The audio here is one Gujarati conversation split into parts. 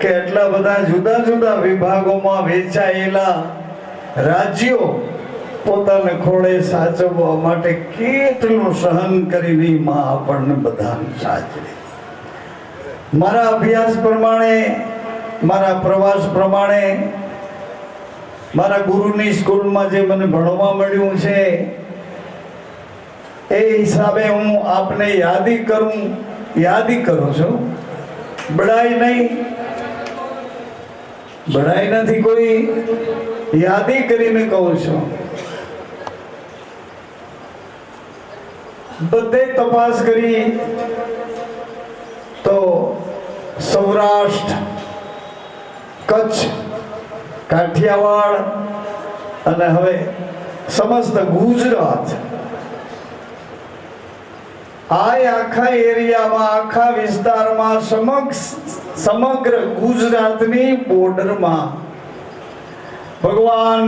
કે એટલા બધા જુદા જુદા વિભાગોમાં વેચાયેલા રાજ્યો પોતાને ખોળે સાચવવા માટે કેટલું સહન કરીને માં આપણને બધાને સાચવે. મારા અભ્યાસ પ્રમાણે, મારા પ્રવાસ પ્રમાણે, મારા ગુરુની સ્કૂલમાં જે મને ભણવા મળ્યું છે એ હિસાબે હું આપને યાદી કરું છું. બડાઈ નહીં, બડાઈ નથી, કોઈ યાદી કરીને કહું છું. બધે તપાસ કરી તો સૌરાષ્ટ્ર, કચ્છ, કાઠિયાવાડ અને હવે સમસ્ત ગુજરાત, આખા એરિયામાં, આખા વિસ્તારમાં, સમગ્ર ગુજરાતની બોર્ડરમાં ભગવાન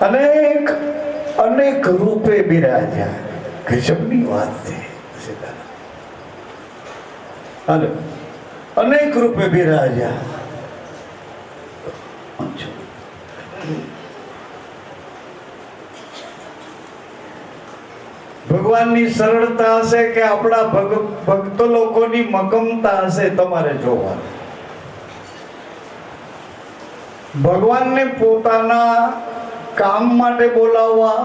અનેક અનેક રૂપે બિરાજ્યા. ગજબની વાત છે. હાલો, અનેક રૂપે બિરાજ્યા. ભગવાનની સરળતા હશે કે આપણા ભક્ત લોકોની મક્કમતા હશે તમારે જોવા. ભગવાનને પોતાના કામ માટે બોલાવવા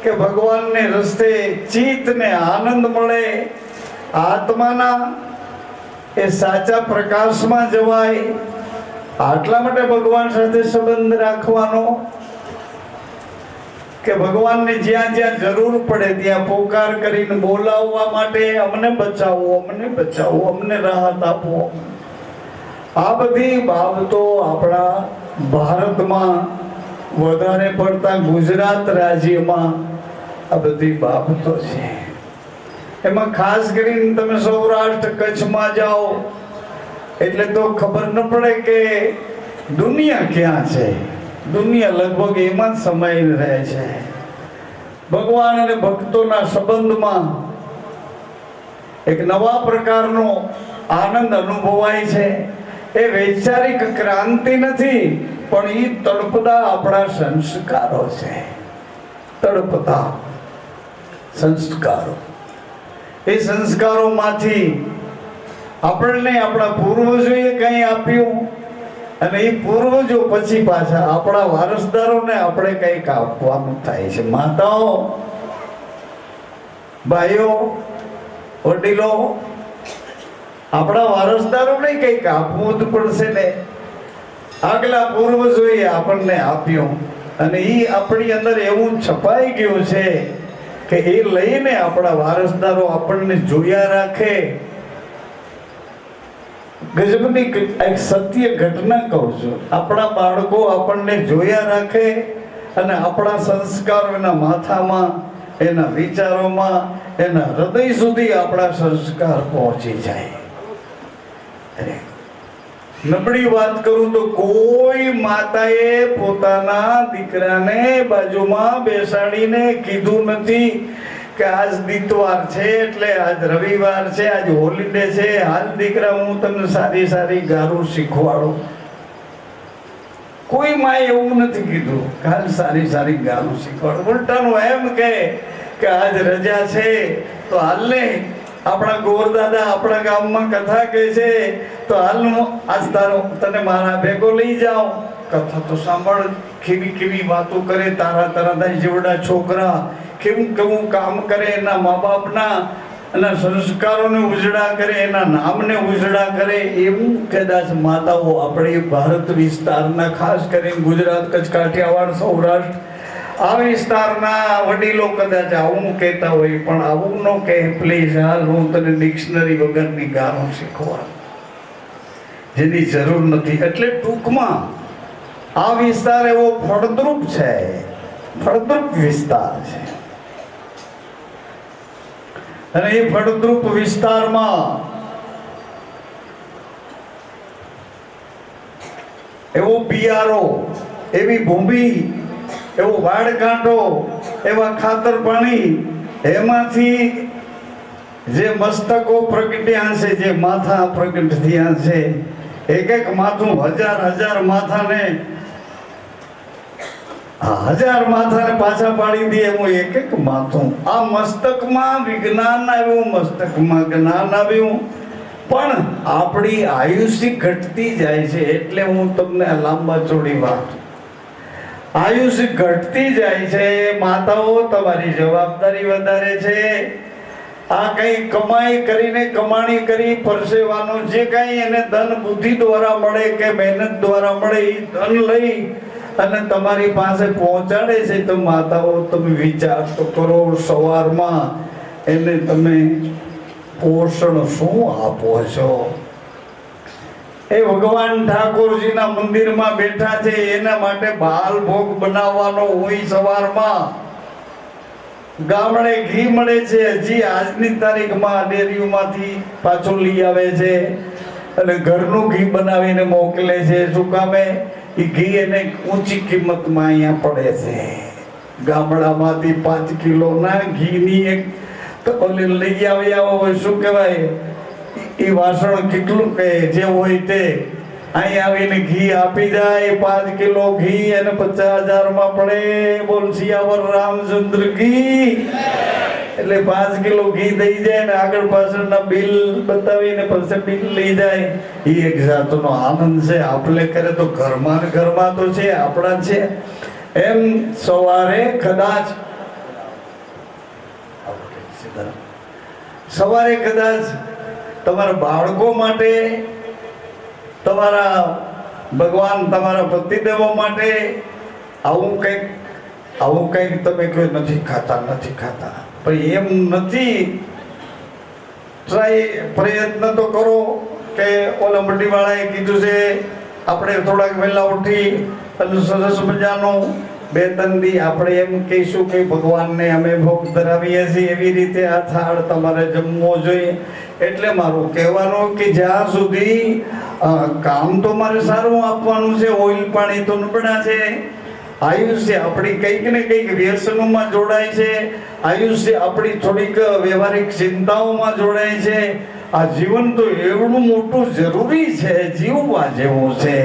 કે ભગવાનને રસ્તે ચિત્તને આનંદ મળે, આત્માના એ સાચા પ્રકાશમાં જવાય, આટલા માટે ભગવાન સાથે સંબંધ રાખવાનો કે ભગવાનને જ્યાં જ્યાં જરૂર પડે ત્યાં પોકાર કરીને બોલાવવા માટે અમને બચાવો, અમને બચાવો, અમને રાહત આપો. આ બધી બાબતો આપણા ભારતમાં, વધારે પડતા ગુજરાત રાજ્યમાં આ બધી બાબતો છે. એમાં ખાસ કરીને તમે સૌરાષ્ટ્ર, કચ્છમાં જાઓ એટલે તો ખબર ન પડે કે દુનિયા ક્યાં છે. દુનિયા લગભગ એમાં જ સમાયેલ રહે છે. ભગવાન અને ભક્તોના સંબંધમાં એક નવા પ્રકારનો આનંદ અનુભવાય છે. એ વૈચારિક ક્રાંતિ નથી, પણ એ તડપતા આપણા સંસ્કારો છે. તડપતા સંસ્કારો, એ સંસ્કારોમાંથી આપણને આપણા પૂર્વજોએ કંઈ આપ્યું અને એ પૂર્વજો પછી પાછા આપણા વારસદારોને આપણે કંઈક આપવાનું થાય છે. માતાઓ, ભાઈઓ, વડીલો, આપણા વારસદારોને કંઈક આપવું જ પડશે ને. આગલા પૂર્વજોએ આપણને આપ્યું અને એ આપણી અંદર એવું છપાઈ ગયું છે કે એ લઈને આપણા વારસદારો આપણને જોયા રાખે. ગજબની એક સત્ય ઘટના કહું છું. આપણા બાળકો આપણને જોયા રાખે અને આપણા સંસ્કારો એના માથામાં, એના વિચારોમાં, એના હૃદય સુધી આપણા સંસ્કાર પહોંચી જાય. નબળી વાત કરું તો કોઈ માતાએ પોતાના દીકરાને બાજુમાં બેસાડીને કીધું નથી કે આજ દિતવાર છે એટલે આજ રવિવાર છે, આજ હોલિડે છે, હાલ દીકરા હું તમને સારી સારી ગારું શીખવાડું. કોઈ માએ એવું નથી કીધું કે હાલ સારી સારી ગારું શીખવાડું. ઉલટાનું એમ કે આજ રજા છે તો હાલને આપણા ગોરદાદા આપણા ગામમાં કથા કહે છે તો હાલનું આજ તારો તને મારા ભેગો લઈ જાઓ. કથા તો સાંભળ, કેવી કેવી વાતો કરે તારા તારા જેવડા છોકરા, કેવું કેવું કામ કરે, એના મા બાપના એના સંસ્કારોને ઉજળા કરે, એના નામને ઉજળા કરે. એવું કદાચ માતાઓ આપણે ભારત વિસ્તારના, ખાસ કરીને ગુજરાત, કચ્છ, કાઠિયાવાડ, સૌરાષ્ટ્ર આ વિસ્તારના વડીલો કદાચ આવું કહેતા હોય, પણ આવું ન કહે. પ્લીઝ, હાલ હું તને ડિક્શનરી વગરની ગાળો શીખવાડ, જેની જરૂર નથી. એટલે ટૂંકમાં આ વિસ્તાર એવો ફળદ્રુપ છે, ફળદ્રુપ વિસ્તાર છે. અને એ ફળદ્રુપ વિસ્તારમાં એવો બિયારો, એવી ભૂમિ, એવો વાડકાંટો, એવા ખાતર પાણી, એમાંથી જે મસ્તકો પ્રગટ્યા છે, જે માથા પ્રગટ થયા છે, એક એક માથું હજાર માથાને પાછા પાડી દે હું એક એક માથું. આ મસ્તકમાં વિજ્ઞાન આવ્યું, મસ્તકમાં જ્ઞાન આવ્યું, પણ આપણી આયુષ્ય ઘટતી જાય છે. એટલે હું તમને લાંબા ચોડી વાત, આયુષ્ય ઘટતી જાય છે. માતાઓ તમારી જવાબદારી વધારે છે. આ કઈ કમાઈ કરીને, કમાણી કરી, પરસેવાનું જે કઈ એને ધન બુદ્ધિ દ્વારા મળે કે મહેનત દ્વારા મળે, એ ધન લઈ અને તમારી પાસે પહોંચાડે છે. તો માતાઓ તમે વિચાર તો કરો, સવારમાં એને તમે પોષણ શું આપો છો? એ ભગવાન ઠાકોરજીના મંદિરમાં બેઠા છે, એના માટે બાલ ભોગ બનાવવાનો હોય. સવારમાં ગામડે ઘી મળે છે, હજી આજની તારીખમાં ડેરીઓમાંથી પાછું લઈ આવે છે અને ઘરનું ઘી બનાવીને મોકલે છે. શું કામે? એ ઘી એને ઊંચી કિંમતમાં અહીંયા પડે છે. ગામડામાંથી 5 કિલોના ઘીની એક ઓલી લઈ આવ્યા હોય, શું કહેવાય, એ વાસણ કેટલું કે જે હોય તે અહીં આવીને ઘી આપી જાય. 5 કિલો ઘી અને 50,000 માં પડે. બોલ સિયાવર રામચંદ્ર ઘી. એટલે 5 કિલો ઘી દઈ જાય ને આગળ પાછળના બિલ બતાવીને પછી બિલ લઈ જાય. એ એક જાતનો આનંદ છે. આપણે કરે તો ઘરમાં ને ઘરમાં તો છે, આપણા છે. એમ સવારે કદાચ તમારા બાળકો માટે, તમારા ભગવાન, તમારા પતિદેવો માટે આવું કંઈક તમે કોઈ નથી ખાતા પણ એમ નથી. પ્રયત્ન તો કરો કે ઓલા મંડીવાળાએ કીધું છે આપણે થોડાક વહેલા ઉઠી અને સરસ મજાનું 2-3 દી આપણે એમ કહીશું કે ભગવાનને અમે ભોગ ધરાવીએ છીએ, એવી રીતે આ થાળ તમારે જમવો જોઈએ. એટલે મારું કહેવાનું કે જ્યાં સુધી કામ તો મારે સારું આપવાનું છે, ઓઇલ પાણી તો નબળા છે. આયુષ્ય આપણી કંઈક ને કંઈક વ્યસનોમાં જોડાય છે. આયુષ્ય આપણી થોડીક વ્યવહારિક ચિંતાઓમાં જોડાય છે. આ જીવન તો એવડું મોટું જરૂરી છે, જીવવા જેવું છે.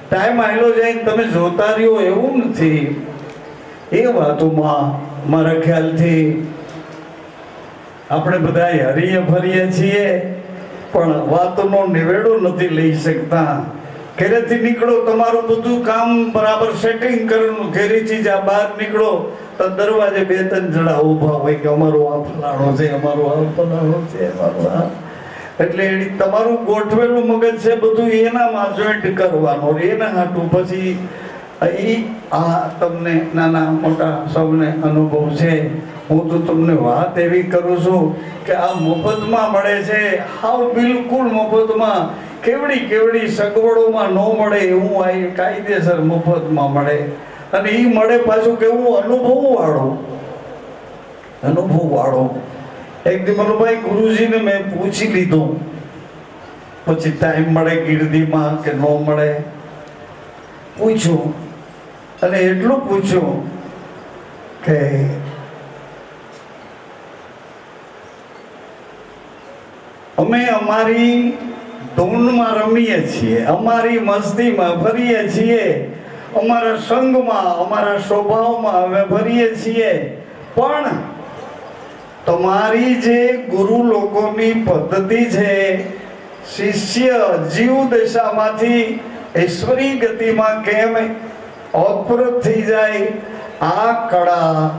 ટાઈમ આવેલો જાય તમે જોતા રહ્યો એવું નથી. એ વાતોમાં મારા ખ્યાલથી આપણે બધા હરીએ ફરીએ છીએ પણ વાતનો નિવેડો નથી લઈ શકતા. ઘરેથી નીકળો, તમારું બધું કામ બરાબર સેટિંગ કરવાનું. ઘરેથી જ બહાર નીકળો તો દરવાજે 2-3 જણા ઊભા હોય કે અમારું આ ફલાણો છે, અમારું આ ફલાણો છે, અમારું આ. એટલે તમારું ગોઠવેલું મગજ છે બધું એનામાં જોઈન્ટ કરવાનું. એના હાટું પછી આ તમને નાના મોટા સૌને અનુભવ છે. હું તો તમને વાત એવી કરું છું કે આ મફતમાં મળે છે, હાવ બિલકુલ મફતમાં. કેવડી સગવડોમાં ન મળે એવું આ કાયદેસર મફતમાં મળે. અને એ મળે પાછું કેવું અનુભવ વાળો. એક દી મનુભાઈ ગુરુજીને મેં પૂછી લીધું, પછી ટાઈમ મળે ગીરદીમાં કે ન મળે, પૂછ્યું અને એટલું પૂછ્યું કે અમે અમારી ધૂનમાં રમીએ છીએ, અમારી મસ્તીમાં ફરીએ છીએ, અમારા સંગમાં, અમારા સ્વભાવમાં અમે ફરીએ છીએ, પણ તમારી જે ગુરુ લોકોની પદ્ધતિ છે, શિષ્ય જીવ દશામાંથી ઈશ્વરી ગતિમાં કેમ ઓતપ્રોત થઈ જાય, આ કળા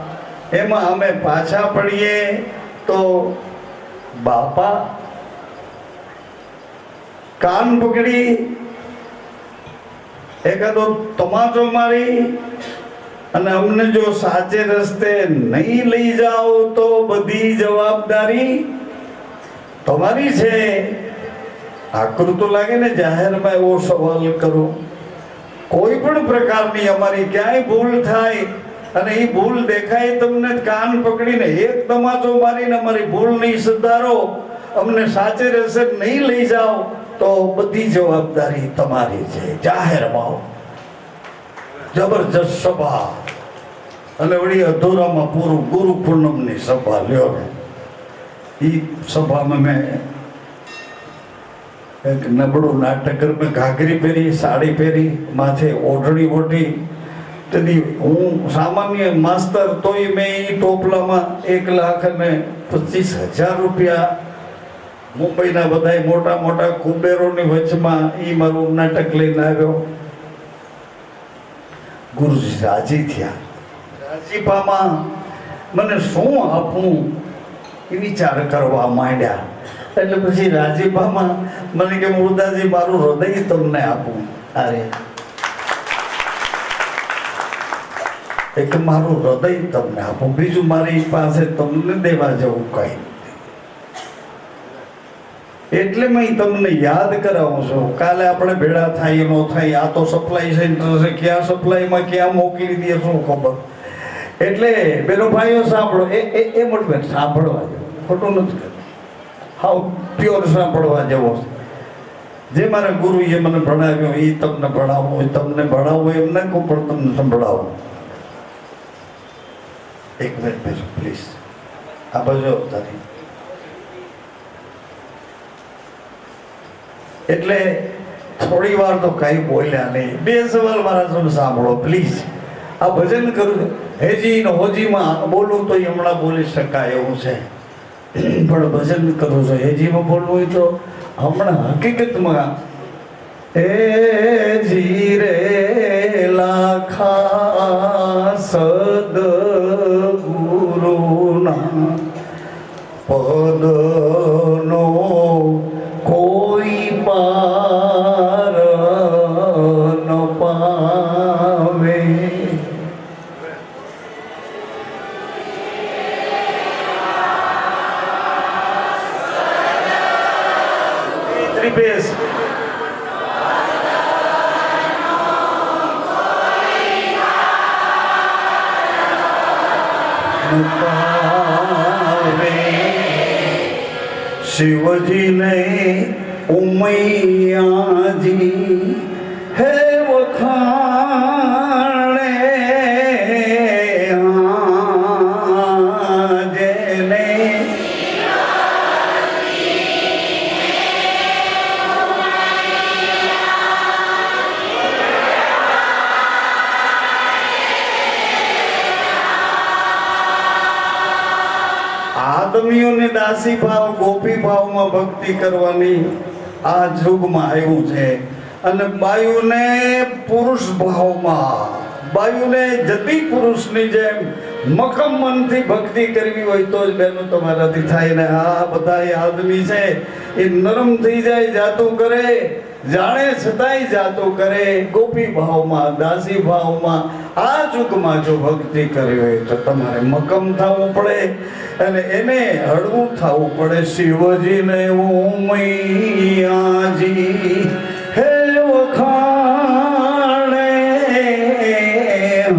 એમાં અમે પાછા પડીએ તો બાપા કાન પકડી એકાદો તમાચો મારી અને અમને જો સાચે રસ્તે નહીં લઈ જાઓ તો બધી જવાબદારી તમારી છે. આકરું તો લાગે ને જાહેરમાં એવો સવાલ કરો. કોઈ પણ પ્રકારની અમારી ક્યાંય ભૂલ થાય અને એ ભૂલ દેખાય તમને કાન પકડીને એક તમાચો મારીને અમારી ભૂલ નહીં સુધારો, અમને સાચે રસ્તે નહીં લઈ જાઓ તો બધી જવાબદારી તમારી છે. જાહેરમાં જબરજસ્ત સભા અને વળી અધૂરામાં પૂરું ગુરુ પૂનમની સભા લ્યો. એ સભામાં મેં એક નબળું નાટક મેં ઘાઘરી પહેરી, સાડી પહેરી, માથે ઓઢણી ઓઢી. તેથી હું સામાન્ય માસ્તર, તોય મેં એ ટોપલામાં 1,25,000 રૂપિયા મુંબઈના બધા મોટા મોટા કુબેરોની વચમાં એ મારું નાટક લઈને આવ્યો. ગુરુજી રાજી થયા. રાજીપામાં મને શું આપવું એ વિચાર કરવા માંડ્યા. એટલે પછી રાજીપામાં મને કે મુરદાજી મારું હૃદય તમને આપું. અરે એક મારું હૃદય તમને આપું, બીજું મારી પાસે તમને દેવા જવું કઈ નથી. એટલે મેં તમને યાદ કરાવું છું. કાલે આપણે ભેળા થાય ન થાય, આ તો સપ્લાય સેન્ટર છે, ક્યાં સપ્લાયમાં ક્યાં મોકલી દે શું ખબર. એટલે બેનો ભાઈઓ સાંભળો, એ મોટું સાંભળવા જેવું, ખોટું નથી, હાવ પ્યોર સાંભળવા જેવો છે. જે મારા ગુરુએ મને ભણાવ્યો એ તમને ભણાવો, તમને ભણાવો એમ ના કહું, પણ તમને સંભળાવો. એક મિનિટ પ્લીઝ, આ બાજુ તારી. એટલે થોડી વાર તો કઈ બોલ્યા નહીં. 2 સવાલ મારા તમે સાંભળો પ્લીઝ. આ ભજન કરું હેજી ને હોજીમાં બોલું તો હમણાં બોલી શકાય એવું છે, પણ ભજન કરું છું હેજીમાં બોલવું હોય તો હમણાં હકીકતમાં હેજી રે લાખા સદગુરુના પદનો કોઈ પાર ન પાવે. ત્રિપેશ शिवजी ने उमैयाजी है वखाणे जेने આદમીઓને દાસી ભાવ ગોપી ભાવમાં ભક્તિ કરવાની આ યુગમાં આવ્યું છે, અને બાયુને પુરુષ ભાવમાં, બાયુને જતી પુરુષની જેમ મકમ મનથી ભક્તિ કરવી હોય તો જ બેનો તમારાથી થાય. ને આ બધા આદમી છે એ નરમ થઈ જાય, જાતું કરે, જાણે છતાંય જાતું કરે. ગોપી ભાવમાં, દાસી ભાવમાં આ યુગમાં જો ભક્તિ કરવી હોય તો તમારે મકમ થવું પડે અને એને હળવું થવું પડે. શિવજીને ઉમૈયાજી હે વખાણે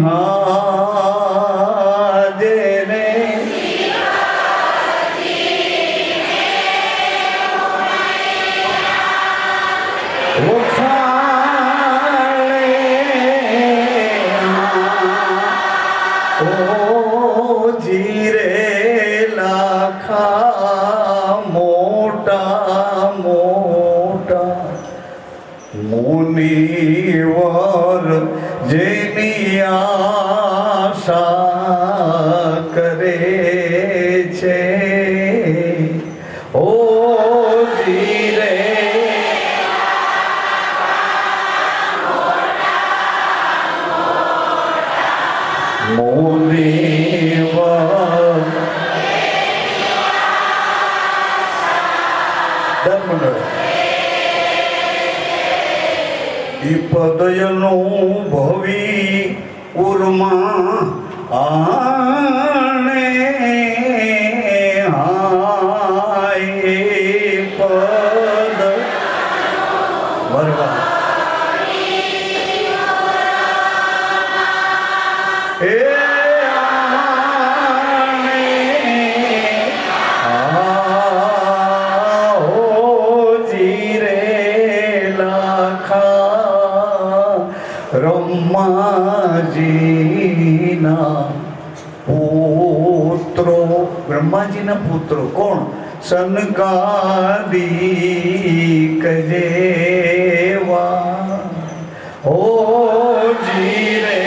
હાજરે મુનિવર જેની આશા કરે છે ઓ જીરે મુનિવર ધર્મનળ પદયનું ભવી ઉર્મા આણે હાય પદ વરવા એ બ્રહ્માજીના પુત્રો કોણ? સનકાદિક જેવા હો જીરે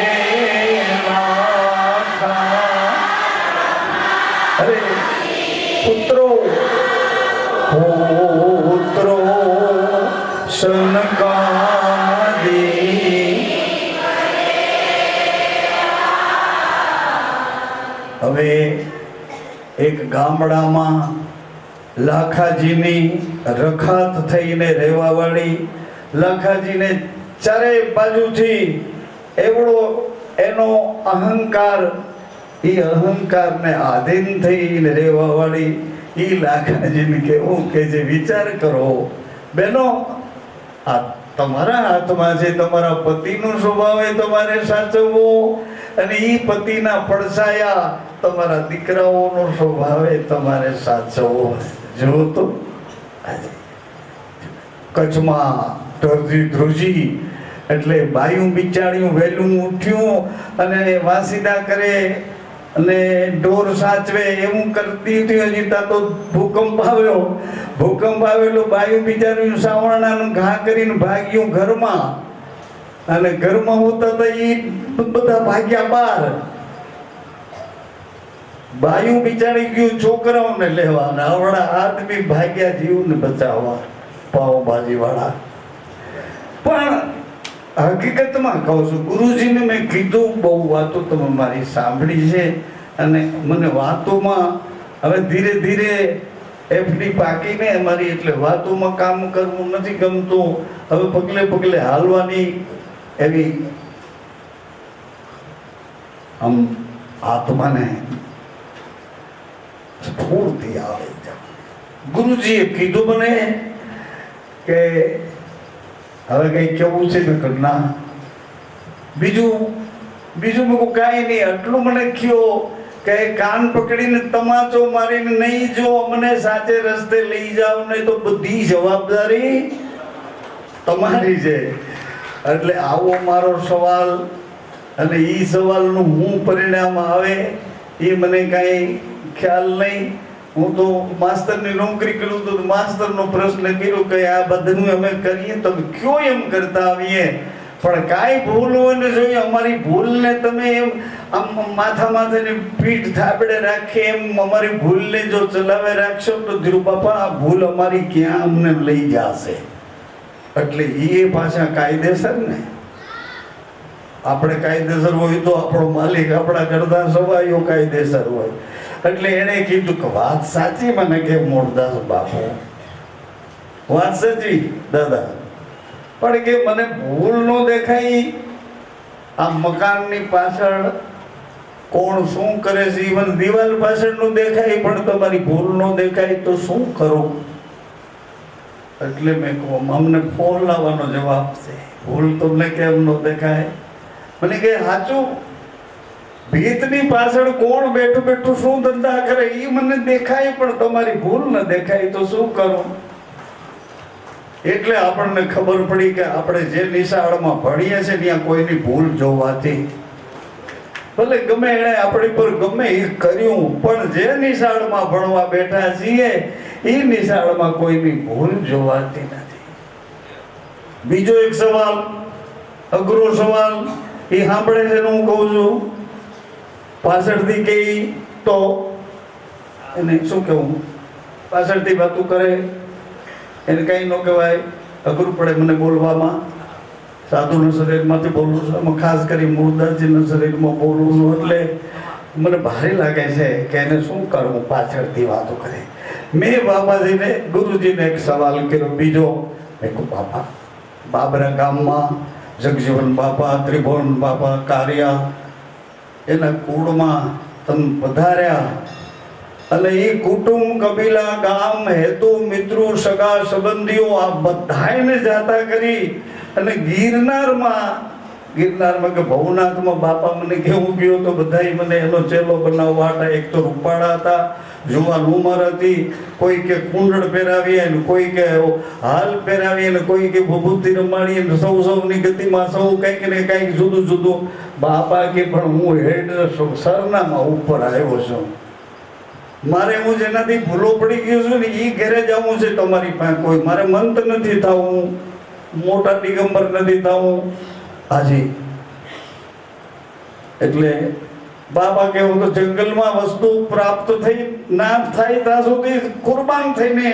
અરે પુત્રો પુત્રો સનકાદી. હવે એક ગામડામાં લાખાજીની રખાત થઈને રહેવાવાળી, લાખાજીને ચારે બાજુથી એવડો એનો અહંકાર, એ અહંકારને આધીન થઈને રહેવાવાળી એ લાખાજીને કેવું કે જે વિચાર કરો બેનો, આ તમારા હાથમાં છે. તમારા પતિનો સ્વભાવ એ તમારે સાચવવો, અને એ પતિના પડછાયા તમારા દીકરાઓનો સ્વભાવ એ તમારે સાચવવો. જો તો કચ્છમાં ધરતી ધ્રુજી એટલે બાયું બિચાડ્યું વહેલું ઉઠ્યું અને વાસીદા કરે અને ઢોર સાચવે એવું કરતી હતી. હજી ત્યાં તો ભૂકંપ આવ્યો. ભૂકંપ આવેલો બાયું બિચાર્યું સાવરણાનું ઘા કરીને ભાગ્યું ઘરમાં, અને ઘરમાં હોતા તો એ બધા ભાગ્યા બહાર. બાયું બિચારી ગયું છોકરાઓને લેવા, અને આવડા આદમી ભાગ્યા જીવને બચાવવા, પાવભાજી વાળા. પણ હકીકતમાં કહું છું, ગુરુજીને મેં કીધું, બહુ વાતો તમે મારી સાંભળી છે, અને મને વાતોમાં હવે ધીરે ધીરે એફડી પાકીને અમારી, એટલે વાતોમાં કામ કરવું નથી ગમતું. હવે પગલે પગલે હાલવાની એવી આમ આત્માને સ્ફૂર્તિ આવે છે. ગુરુજીએ કીધું મને કે હવે કઈ કેવું છે ને કરના બીજું મેં કાંઈ નહીં. આટલું મને કયો કે કાન પકડીને તમાચો મારીને નહીં જો અમને સાચે રસ્તે લઈ જાવ, નહીં તો બધી જવાબદારી તમારી છે. એટલે આવો મારો સવાલ, અને એ સવાલનું હું પરિણામ આવે એ મને કાંઈ ખ્યાલ નહીં. હું તો માસ્તરની નોકરી કરું તો માસ્તરનો પ્રશ્ન કર્યો કે આ બધું અમે કરીએ તમે કયો એમ કરતા આવીએ, પણ કાંઈ ભૂલ હોય ને જોઈએ અમારી ભૂલને તમે એમ આમ માથાની પીઠ થાબડે રાખી એમ અમારી ભૂલને જો ચલાવે રાખશો તો ધીરુ બાપા આ ભૂલ અમારી ક્યાં અમને લઈ જશે. એટલે એ પાછા કાયદેસર ને, આપણે કાયદેસર હોય તો આપણો માલિક આપણા કરતા સવાયો કાયદેસર હોય. એટલે એને કીધું કે વાત સાચી મને કે મોરદાસ બાપુ, વાત સાચી દાદા, પણ કે મને ભૂલ નો દેખાય. આ મકાનની પાછળ કોણ શું કરે છે, ઇવન દિવાલ પાછળ નું દેખાય, પણ તમારી ભૂલ નો દેખાય તો શું કરું? એટલે મેં કહું અમને ફોન લાવવાનો જવાબ છે, ભૂલ તમને કેમ નો દેખાય? મને કે સાચું, ભીતની પાછળ કોણ બેઠું બેઠું શું ધંધા કરે એ મને દેખાય, પણ તમારી ભૂલ ન દેખાય તો શું કરું? એટલે આપણને ખબર પડી કે આપણે જે નિશાળમાં ભણીએ છીએ ત્યાં કોઈની ભૂલ જોવાથી, ભલે ગમે એને આપણી પર ગમે એ કર્યું, પણ જે નિશાળમાં ભણવા બેઠા છીએ એ નિશાળમાં કોઈની ભૂલ જોવાતી નથી. બીજો એક સવાલ, અઘરો સવાલ, એ સાંભળે છે હું કહું છું, પાછળથી કહી તો એને શું કેવું? પાછળથી વાતું કરે એને કઈ ન કહેવાય, અઘરું પડે મને બોલવામાં. સાધુના શરીરમાંથી બોલું છું, એમાં ખાસ કરી મૂળદાસજીના શરીરમાં બોલું છું, એટલે મને ભારે લાગે છે કે એને શું કરવું, પાછળથી વાતો કરે. મેં બાબાજીને, ગુરુજીને એક સવાલ કર્યો બીજો. મેં કહું બાપા, બાબરા ગામમાં જગજીવન બાપા, ત્રિભુવન બાપા, કારિયા, એના કુળમાં તમે પધાર્યા, અને એ કુટુંબ, કબીલા, ગામ, હેતુ, મિત્રો, સગા સંબંધીઓ આ બધાને જાતા કરી અને ગિરનારમાં કે ભવનાથમાં બાપા મને કેવું ગયો તો બધાય મને એનો ચેલો બનાવવા હતા. એક તો રૂપાળા હતા, જુવાન ઉંમર હતી, કોઈ કે કુંડળ પહેરાવી અને કોઈ કે હાલ પહેરાવી અને કોઈ કે ભભૂતિ રમાડી અને સૌની ગતિમાં સૌ કંઈક ને કંઈક જુદું જુદું. બાપા કે પણ હું હેડ સરનામા ઉપર આવ્યો છું, મારે હું જેનાથી ભૂલો પડી ગયો છું ને એ ઘરે જવું છે તમારી પાસે કોઈ મારે મંત નથી થવું, મોટા દિગંબર નથી થવું. હાજી એટલે બાબા કેવું તો જંગલમાં વસ્તુ પ્રાપ્ત થઈ ના થાય ત્યાં સુધી કુરબાન થઈને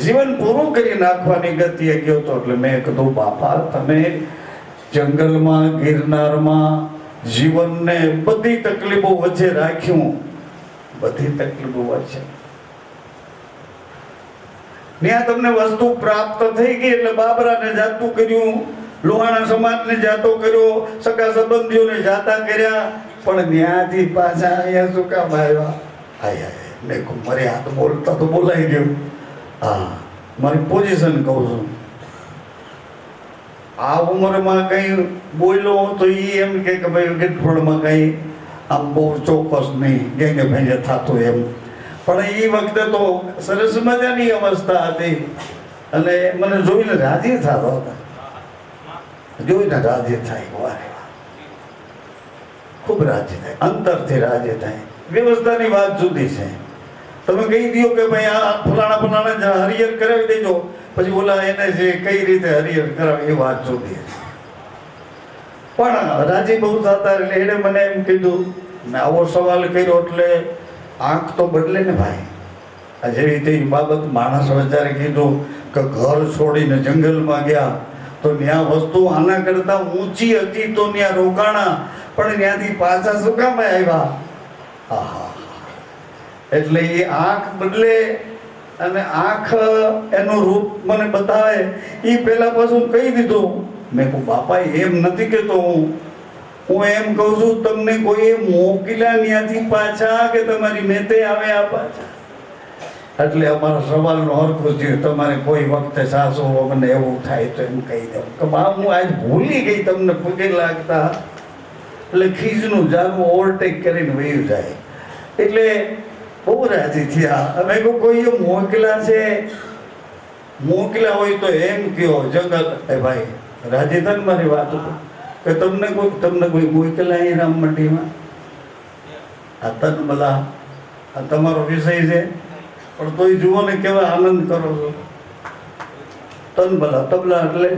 જીવન પૂરું કરી નાખવાની ગતિએ ગયો હતો. એટલે મેં કીધું બાપા તમે જંગલમાં ગિરનારમાં જીવનને બધી તકલીફો વચ્ચે રાખ્યું, બધી તકલીફો વચ્ચે ત્યાં તમને વસ્તુ પ્રાપ્ત થઈ ગઈ એટલે બાબરાને જાતું કર્યું, લોહાણા સમાજને જાતો કર્યો, સગા સંબંધીઓને જાતા કર્યા, પણ ત્યાંથી પાછા અહીંયા શું કામ આવ્યા? મેં મારી હાથ બોલતા તો બોલાઈ ગયું. હા મારી પોઝિશન કહું છું. આ ઉંમરમાં કઈ બોલ્યો તો એ એમ કે ભાઈ ગઠોડમાં કઈ આમ બહુ ચોક્કસ નહીં ગેંગે ભેંગે થતું એમ, પણ એ વખતે તો સરસ મજાની અવસ્થા હતી અને મને જોઈને રાજી થતા હતા, જોઈને રાજી થાય, વારે ખૂબ રાજી થાય, અંતરથી રાજી થાય. વ્યવસ્થાની વાત જુદી છે. તમે કહી દો કે ભાઈ આ ફલાણા હરિયર કરાવી દેજો, પછી ઓલા એને જે કઈ રીતે હરિયર કરાવે એ વાત જુદી છે. પણ રાજી બહુ થતા એટલે એને મને એમ કીધું ને આવો સવાલ કર્યો એટલે આંખ તો બદલે ને ભાઈ. આ જેવી રીતે બાબત માણસ વિચારે કીધું કે ઘર છોડીને જંગલમાં ગયા તો ત્યાં વસ્તુ આના કરતા ઊંચી હતી તો ત્યાં રોકાણા, પણ ત્યાંથી પાછા શું કામ આવ્યા? આહા એટલે એ આંખ બદલે અને આંખ એનું રૂપ મને બતાવે એ પહેલા પાછું કહી દીધું. મેં કહું બાપા એમ નથી કહેતો હું એમ કહું છું તમને કોઈ મોકલ્યા ત્યાંથી પાછા કે તમારી મેતે આવ્યા પાછા? એટલે અમારા સવાલનો અર્થ થયો તમારે કોઈ વખતે સાસુ મને એવું થાય તો એમ કહી દઉં કે બા હું આજ ભૂલી ગઈ તમને પગે લાગતા, એટલે ખીજનું જાગવું ઓવરટેક કરીને વયું જાય. એટલે બહુ રાજી થયા. અમે કોઈ મોકલ્યા છે, મોકલ્યા હોય તો એમ કયો જગત એ ભાઈ રાજી થાય મારી વાત કે તમને કોઈ મોકલ્યા અહીં રામ મંડીમાં? આ તન બલા આ તમારો વિષય છે, પણ તોય જુઓ ને કેવા આનંદ કરો છો. તન બલા તબલા એટલે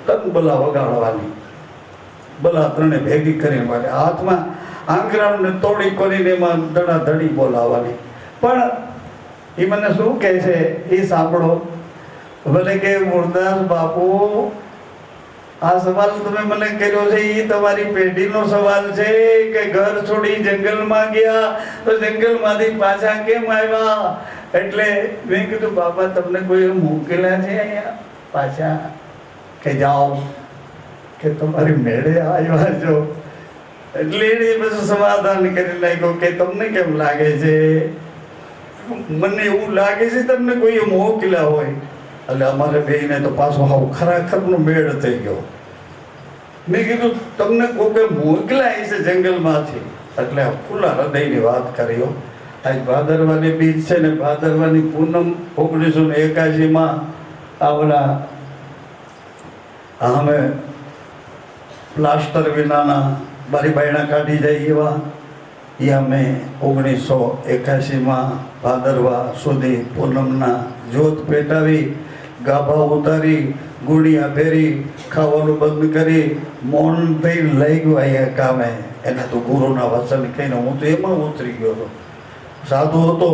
તન બલા વગાડવાની, બલા ત્રણે ભેગી કરીને વાગે હાથમાં આંગળાને તોડી કરીને એમાં ધડાધડી બોલાવવાની. પણ એ મને શું કહે છે એ સાંભળો. ભલે કે મુરદાસ બાપુ આ સવાલ તમે મને કર્યો છે એ તમારી પેઢીનો સવાલ છે કે ઘર છોડી જંગલમાં ગયા તો જંગલમાંથી પાછા કેમ આવ્યા? એટલે મેં કીધું બાપા તમને કોઈ મોકલ્યા છે અહીંયા પાછા કે જાઓ કે તમારી મેળે આવ્યા છો? એટલે એ બધું સમાધાન કરી નાખ્યું કે તમને કેમ લાગે છે? મને એવું લાગે છે તમને કોઈ મોકલ્યા હોય. એટલે અમારે બેને તો પાછો હાવ ખરાખરનો મેળ થઈ ગયો. મેં કીધું તમને કોઈ મોકલાય છે જંગલમાંથી? એટલે ખુલ્લા હૃદયની વાત કર્યો. આજ ભાદરવાની બીજ છે ને ભાદરવાની પૂનમ 1981 આવડા અમે પ્લાસ્ટર વિનાના બારી બાયણા કાઢી જાય એવા એ અમે 1981 ભાદરવા સુધી પૂનમના જોત પેટાવી, ગાભા ઉતારી, ગુણિયા પહેરી, ખાવાનું બંધ કરી, મૌન થઈ લઈ ગયો અહીંયા કામે. એને તો ગુરુના વચન કહીને હું તો એમાં ઉતરી ગયો હતો. સાધુ હતો,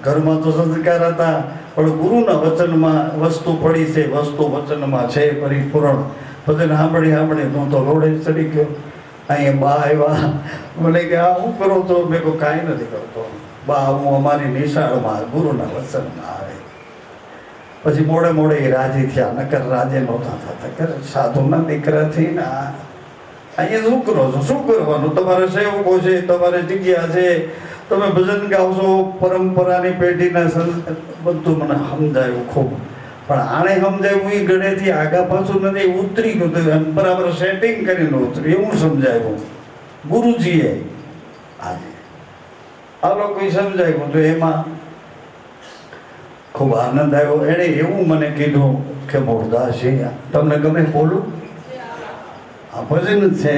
ઘરમાં તો સંસ્કાર હતા, પણ ગુરુના વચનમાં વસ્તુ પડી છે, વસ્તુ વચનમાં છે પરિપૂર્ણ. પછી સાંભળી હું તો રોડે ચડી ગયો. અહીંયા બા આવ્યા, મને કે આ શું કરો છો? મેં કહું કાંઈ નથી કરતો બા, હું અમારી નિશાળમાં ગુરુના વચનમાં આવે. પછી મોડે મોડે એ રાજી થયા, નકર રાજે નહોતા થતા કે સાધુના દીકરાથી ને અહીંયા શું કરો છો? શું કરવાનું? તમારે સેવકો છે, તમારે જગ્યા છે, તમે ભજન ગાવશો, પરંપરાની પેઢીના બધું મને સમજાયું ખૂબ. પણ આણે સમજાયું એ ગળેથી આગા પાછું નથી ઉતરી ગયું, બરાબર સેટિંગ કરીને ઉતર્યું એવું સમજાયું ગુરુજીએ. આજે આ લોકો સમજાયું તો એમાં ખૂબ આનંદ આવ્યો. એણે એવું મને કીધું કે મુરદાસજી તમને ગમે બોલું? આ ભજન જ છે.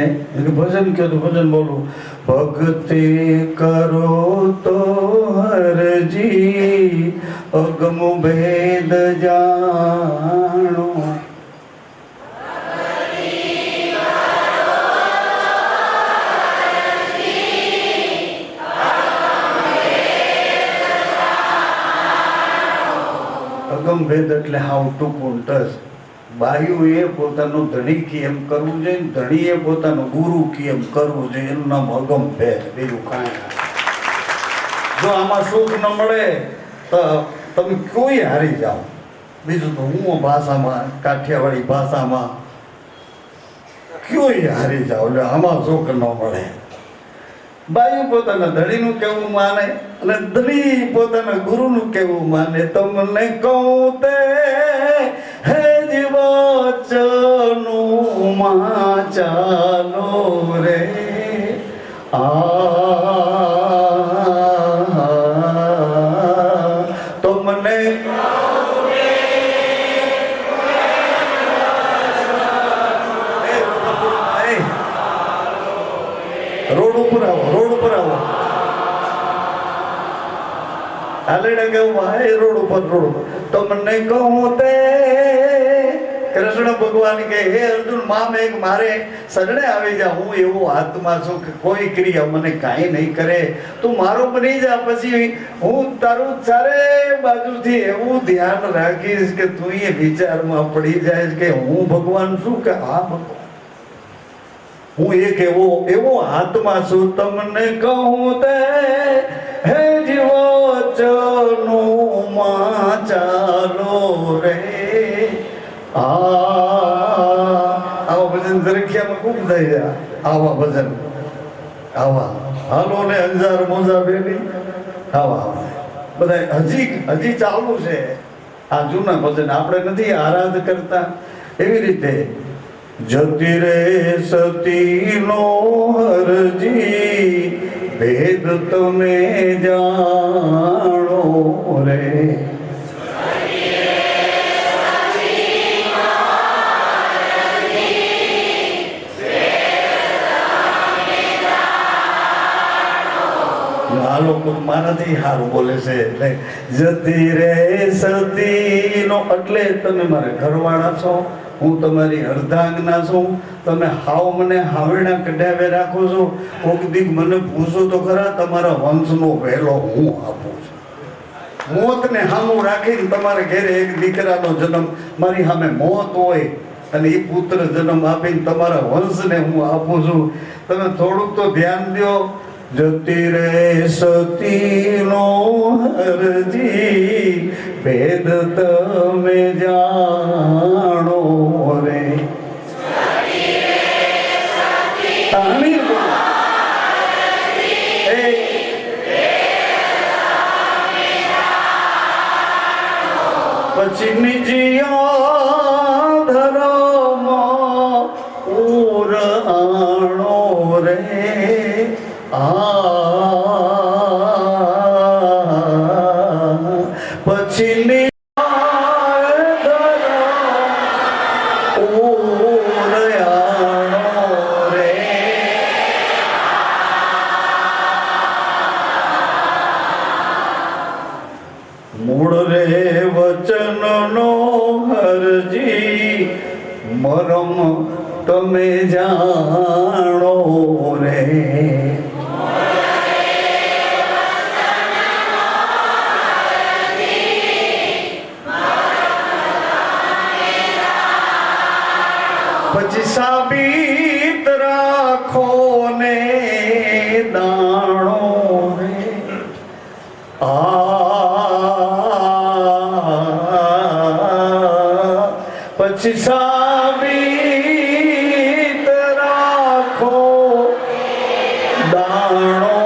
ભજન કહો તો ભજન બોલું. ભક્તિ કરો તો હરજી અગમ ભેદ જાણો. અગમ ભેદ એટલે હાવ ટૂંકું ટચ. બાયુએ પોતાનું ધણી કેમ કરવું જોઈએ, ધણીએ પોતાનું ગુરુ કેમ કરવું જોઈએ, એનું નામ અગમ ભેદ, બીજું કાંઈ. જો આમાં સુખ ન મળે તો તમે કોઈ હારી જાઓ. બીજું તો હું ભાષામાં, કાઠિયાવાડી ભાષામાં કોઈ હારી જાઓ, એટલે આમાં સુખ ન મળે. બાયુ પોતાના ધણીનું કેવું માને અને ધણી પોતાના ગુરુનું કેવું માને. તમને કહું તે હે જીવચનું માં ચાલો રે. તમને રોડ ઉપર આવો, રોડ ઉપર આવો. હાલેડા કેવું ભાઈ રોડ ઉપર, રોડ ઉપર. તમને કહું તે કૃષ્ણ ભગવાન કે હે અર્જુન મામ એક મારે શરણે આવી જા. હું એવો આત્મા છું કે કોઈ ક્રિયા મને કાંઈ નહીં કરે. તું મારો બની જા, પછી હું તારું ચારે બાજુથી એવું ધ્યાન રાખીશ કે તું એ વિચારમાં પડી જાય કે હું ભગવાન છું કે આ ભગવાન. હું એક એવો આત્મા છું. તમને કહું તે હે જીવચનું માં ચાલો રે. આવા ભજન દરખિયામાં ખૂબ થઈ જાય. આવા ભજન આવા હાલો ને અંજાર મોજા બેની આવા બધા હજી ચાલુ છે. આ જૂના ભજન આપણે નથી આરાધ કરતા. એવી રીતે જતી રે સતી નો હરજી ભેદ તમે જાણો રે. આ લોકો મારાથી સારું બોલે છે. એટલે જતી રે સતી નો એટલે તમે મારા ઘરવાળા છો, હું તમારી અર્ધાંગના છું. તમે હાવ મને હાવડા કઢાવે રાખો છો. કોક દીક મને પૂછો તો ખરા, તમારા વંશનો વહેલો હું આપું છું. મોતને સામું રાખીને તમારા ઘેરે એક દીકરાનો જન્મ મારી સામે મોત હોય અને એ પુત્ર જન્મ આપીને તમારા વંશને હું આપું છું. તમે થોડુંક તો ધ્યાન દો. જતી રે સતી નો હરજી ભેદ તમે જાણો રે. પછી નિજિયા ધર્મ પૂર આણો રે. પછી મૂળ રે વચન નો હરજી મરમ તમે જાણો રે. પછી સાબિત રાખો ને દાણો રે. પછી સાબિત રાખો દાણો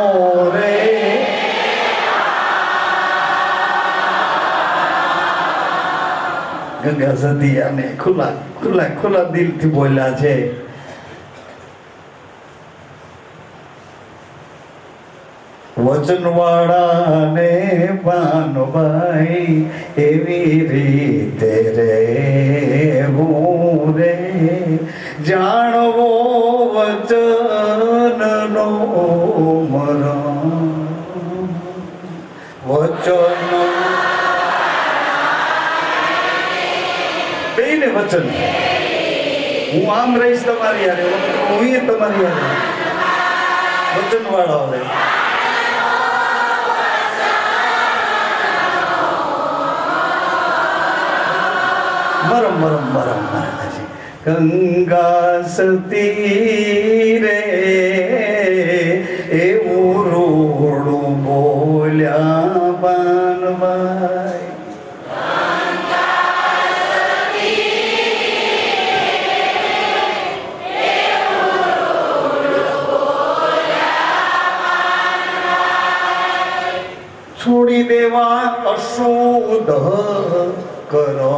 રે. ગંગા સદિયાને ખુલ્લા દિલથી બોલ્યા છે. વચનવાળાને ભાનુભાઈ એવી રીતે રે હું રે. જાણવો વચનનો મરમ વચન બેને વચન હું આમ રહીશ તમારી યારે હું એ તમારી યારે વચન વાળા હોય મરમ મરમ મરમ મહારાજી ગંગા સતી રે એવું રોડું બોલ્યા બાનભાઈ છોડી દેવા અશુદ્ધ કરો